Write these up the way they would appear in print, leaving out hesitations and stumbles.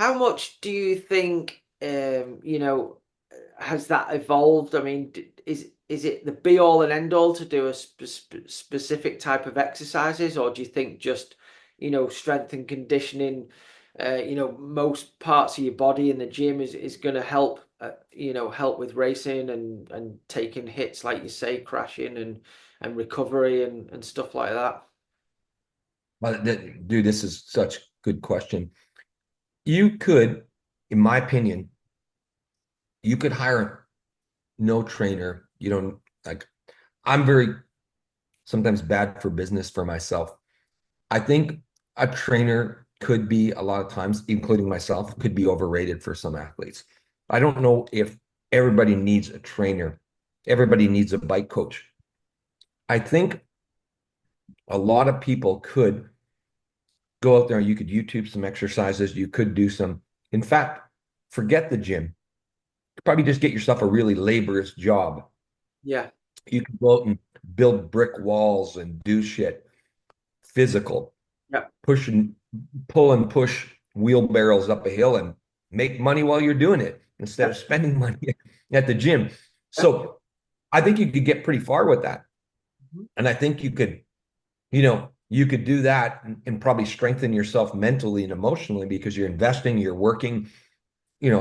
how much do you think, has that evolved? I mean, is it the be all and end all to do a specific type of exercises, or do you think just, strength and conditioning, most parts of your body in the gym is going to help, help with racing and taking hits, like you say, crashing and recovery and stuff like that? But dude, this is such a good question. You could, in my opinion, you could hire no trainer. You don't like, I'm very sometimes bad for business for myself. I think a trainer could be a lot of times, including myself, could be overrated for some athletes. I don't know if everybody needs a trainer. Everybody needs a bike coach. I think a lot of people could go out there. You could YouTube some exercises. You could do some. In fact, forget the gym. Probably just get yourself a really laborious job. Yeah. You can go out and build brick walls and do shit physical, Yeah. push and pull and push wheelbarrows up a hill and make money while you're doing it instead Yeah. of spending money at the gym. Yeah. So I think you could get pretty far with that. Mhm. And I think you could do that and probably strengthen yourself mentally and emotionally because you're investing, you're working.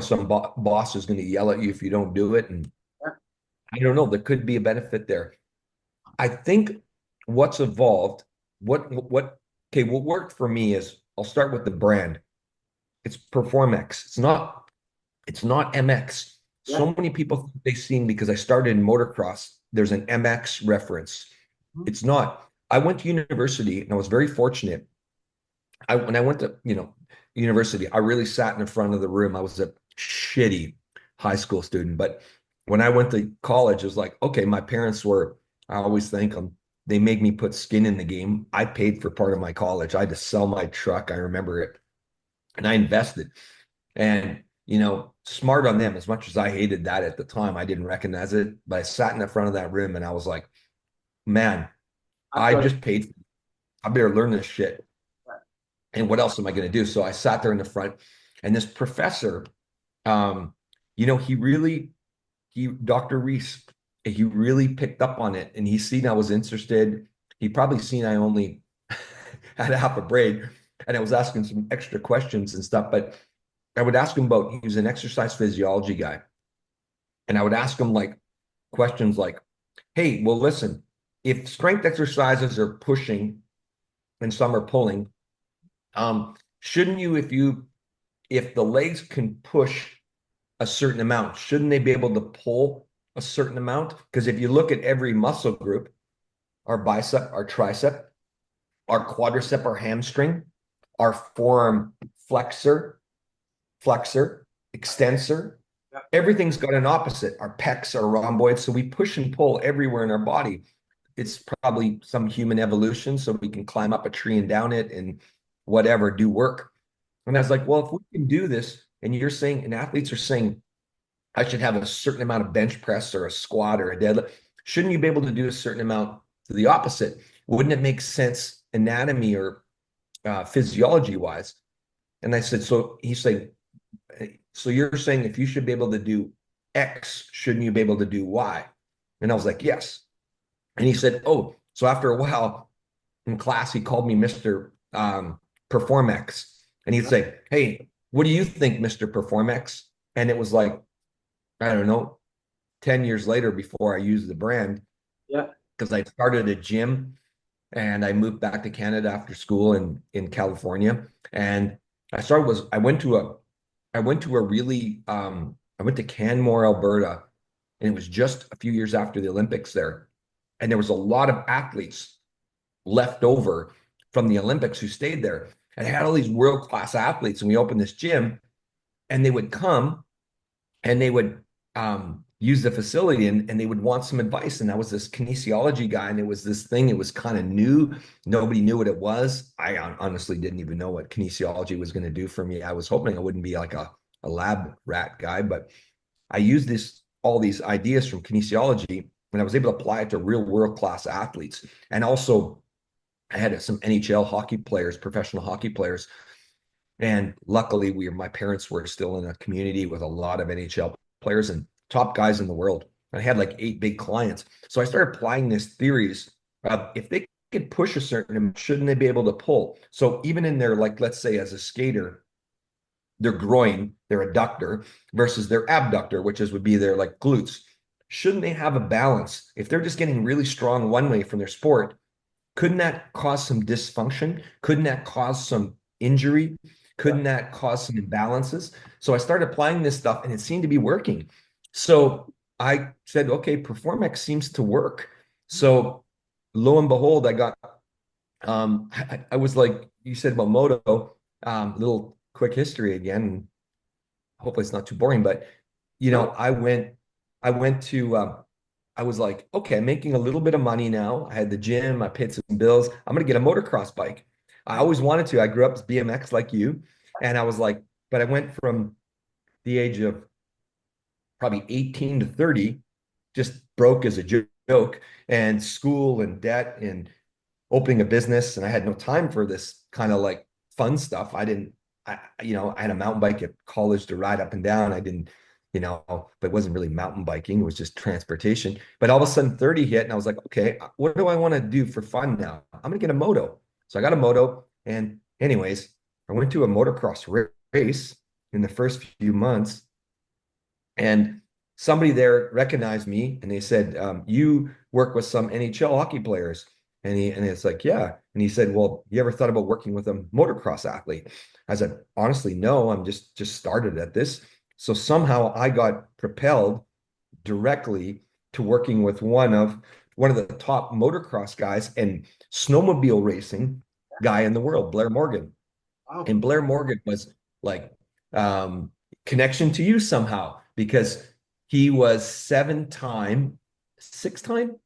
Some boss is going to yell at you if you don't do it. And Yeah. I don't know, there could be a benefit there. I think what's evolved, okay, what worked for me is I'll start with the brand. It's PerformX. It's not MX. Yeah. So many people think they've seen because I started in motocross, there's an MX reference. Mhm. It's not. I went to university and I was very fortunate. When I went to, university, I really sat in the front of the room. I was a shitty high school student, but when I went to college, it was like, okay, my parents were, I always thank them. They made me put skin in the game. I paid for part of my college. I had to sell my truck. I remember it. And I invested. And, smart on them. As much as I hated that at the time, I didn't recognize it. But I sat in the front of that room and I was like, man, I've I got it. just paid. I better learn this shit. And what else am I going to do? So I sat there in the front, and this professor, um, Dr. Reese, he really picked up on it, and he seen I was interested. He probably seen I only had half a brain, and I was asking some extra questions and stuff. But I would ask him about, he was an exercise physiology guy, and I would ask him like questions like, "Hey, well, listen, if strength exercises are pushing and some are pulling, shouldn't you, if the legs can push a certain amount, shouldn't they be able to pull a certain amount? Because if you look at every muscle group, our bicep, our tricep, our quadricep, our hamstring, our forearm flexor, extensor, Yeah. everything's got an opposite. Our pecs are rhomboids, so we push and pull everywhere in our body. It's probably some human evolution, so we can climb up a tree and down it and whatever, do work. And I Yeah. was like, well, if we can do this, and you're saying, and athletes are saying, I should have a certain amount of bench press or a squat or a deadlift. Shouldn't you be able to do a certain amount to the opposite? Wouldn't it make sense anatomy or physiology wise? And I said, so he's saying, so you're saying if you should be able to do X, shouldn't you be able to do Y? And I was like, yes. And he said, oh, so after a while in class, he called me Mr. PerformX. And he'd say, hey, what do you think, Mr. PerformX? And it was like, I don't know, 10 years later before I used the brand, Yeah. because I started a gym and I moved back to Canada after school in California. And I went to a really I went to Canmore, Alberta, and it was just a few years after the Olympics there. And there was a lot of athletes left over from the Olympics who stayed there. And I had all these world-class athletes, and we opened this gym, and they would come and they would use the facility and they would want some advice. And I was this kinesiology guy, and it was this thing, it was kind of new. Nobody knew what it was. I honestly didn't even know what kinesiology was going to do for me. I was hoping I wouldn't be like a lab rat guy, but I used all these ideas from kinesiology and I was able to apply it to real world class athletes. And also I had some NHL hockey players, professional hockey players, And luckily, my parents were still in a community with a lot of NHL players and top guys in the world. I had like 8 big clients. So I started applying these theories. If they could push a certain amount, shouldn't they be able to pull? So even in their, like, let's say as a skater, their groin, their adductor versus their abductor, which would be their like glutes. Shouldn't they have a balance? If they're just getting really strong one way from their sport, couldn't that cause some dysfunction? Couldn't that cause some injury? Yeah. Couldn't that cause some imbalances? So I started applying this stuff and it seemed to be working. So I said, okay, PerformX seems to work. So lo and behold, I was like, you said about moto, little quick history again. Hopefully it's not too boring, but No. I went to, I was like, okay, I'm making a little bit of money now. I had the gym, I paid some bills. I'm going to get a motocross bike. I always wanted to. I grew up as BMX like you. And I was like, but I went from the age of probably 18 to 30, just broke as a joke, and school and debt and opening a business. And I had no time for this kind of like fun stuff. I had a mountain bike at college to ride up and down. I didn't, but it wasn't really mountain biking. It was just transportation. But all of a sudden 30 hit and I was like, okay, what do I want to do for fun now? I'm going to get a moto. So I got a moto. And anyways, I went to a motocross race in the first few months, and somebody there recognized me and they said, you work with some NHL hockey players. And it's like, yeah. And he said, well, you ever thought about working with a motocross athlete? I said, honestly, no, I'm just started at this. So somehow I got propelled directly to working with one of the top motocross guys and snowmobile racing guy in the world, Blair Morgan. Wow. And Blair Morgan was like, um, connection to you somehow because he was 6-time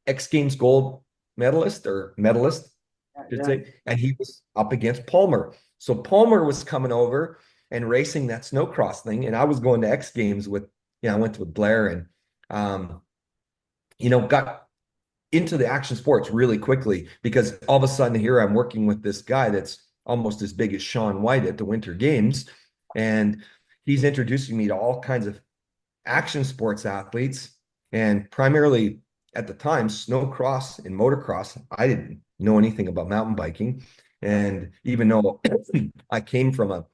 X Games gold medalist or medalist, Yeah. should Yeah. say, and he was up against Palmer. So Palmer was coming over and racing that snowcross thing, and I was going to X Games with, I went with Blair and, um, got into the action sports really quickly because all of a sudden here I'm working with this guy that's almost as big as Sean White at the Winter Games. And he's introducing me to all kinds of action sports athletes, and primarily at the time, snowcross and motocross. I didn't know anything about mountain biking. And even though I came from a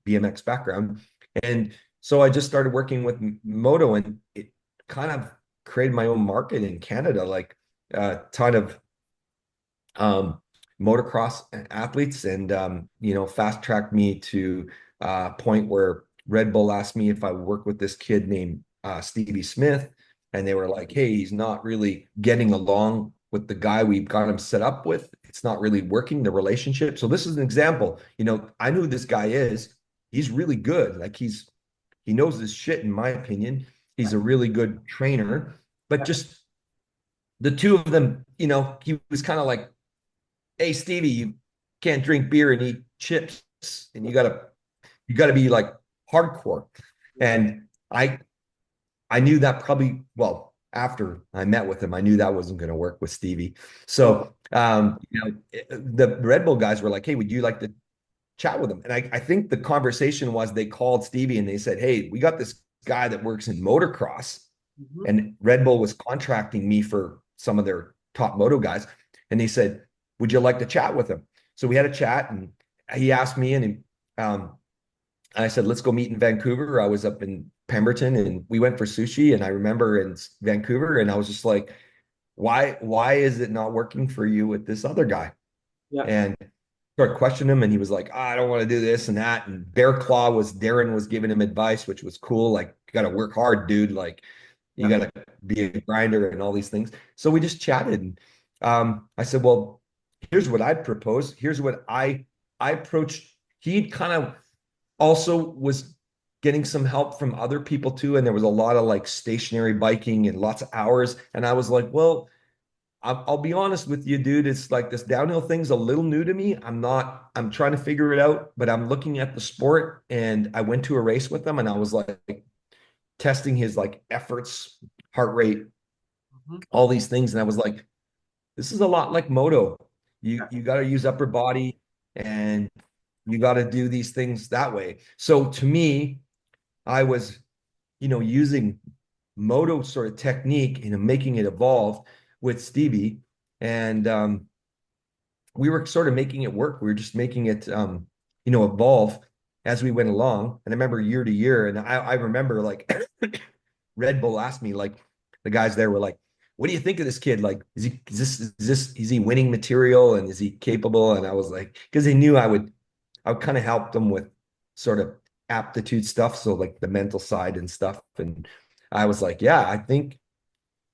BMX background, and so I just started working with moto, and it kind of created my own market in Canada, like a ton of motocross athletes, and fast tracked me to a point where Red Bull asked me if I would work with this kid named Stevie Smith, and they were like, "Hey, he's not really getting along with the guy we've got him set up with. It's not really working the relationship." So this is an example. I knew who this guy is. He's really good. Like he knows his shit, in my opinion. He's a really good trainer, but Yeah. just the two of them, he was kind of like, hey Stevie, you can't drink beer and eat chips, and you gotta be like hardcore. Yeah. And I knew that probably, well, after I met with him, I knew that wasn't going to work with Stevie. No. So the Red Bull guys were like, hey, would you like to chat with him? And I think the conversation was they called Stevie and they said, hey, we got this guy that works in motocross, Mhm. and Red Bull was contracting me for some of their top moto guys. And they said, would you like to chat with him? So we had a chat, and he asked me, and I said, let's go meet in Vancouver. I was up in Pemberton and we went for sushi. And I remember in Vancouver, and I was just like, why is it not working for you with this other guy? Yeah. And started questioning him, and he was like, oh, I don't want to do this and that. And Darren was giving him advice, which was cool. Like, you got to work hard, dude. Like, you Yeah. got to be a grinder and all these things. So we just chatted. And I said, well, here's what I'd propose. Here's what I approached. He kind of also was getting some help from other people too. And there was a lot of like stationary biking and lots of hours. And I was like, well, I'll be honest with you, dude. It's like this downhill thing's a little new to me. I'm trying to figure it out, but I'm looking at the sport. And I went to a race with them, and I was like testing his like efforts, heart rate, Mhm. all these things. And I was like, this is a lot like moto. You Yeah. you got to use upper body, and You got to do these things that way. So to me, I was, using moto sort of technique, making it evolve with Stevie. And we were sort of making it work. We were just making it, evolve as we went along. And I remember year to year, and I remember like Red Bull asked me, like, the guys there were like, "What do you think of this kid? Like, is he winning material, and is he capable?" And I was like, because they knew I would kind of help them with sort of aptitude stuff, so like the mental side and stuff. And I was like, yeah, I think,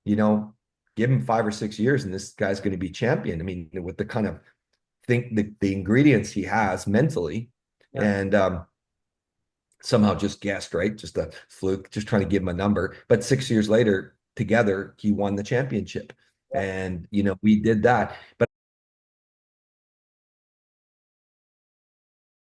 you know, give him 5 or 6 years, and this guy's going to be champion. I mean, with the kind of the ingredients he has mentally, Yeah. and somehow just guessed, right? Just a fluke, just trying to give him a number. But 6 years later, together, he won the championship. Yeah. And, we did that. But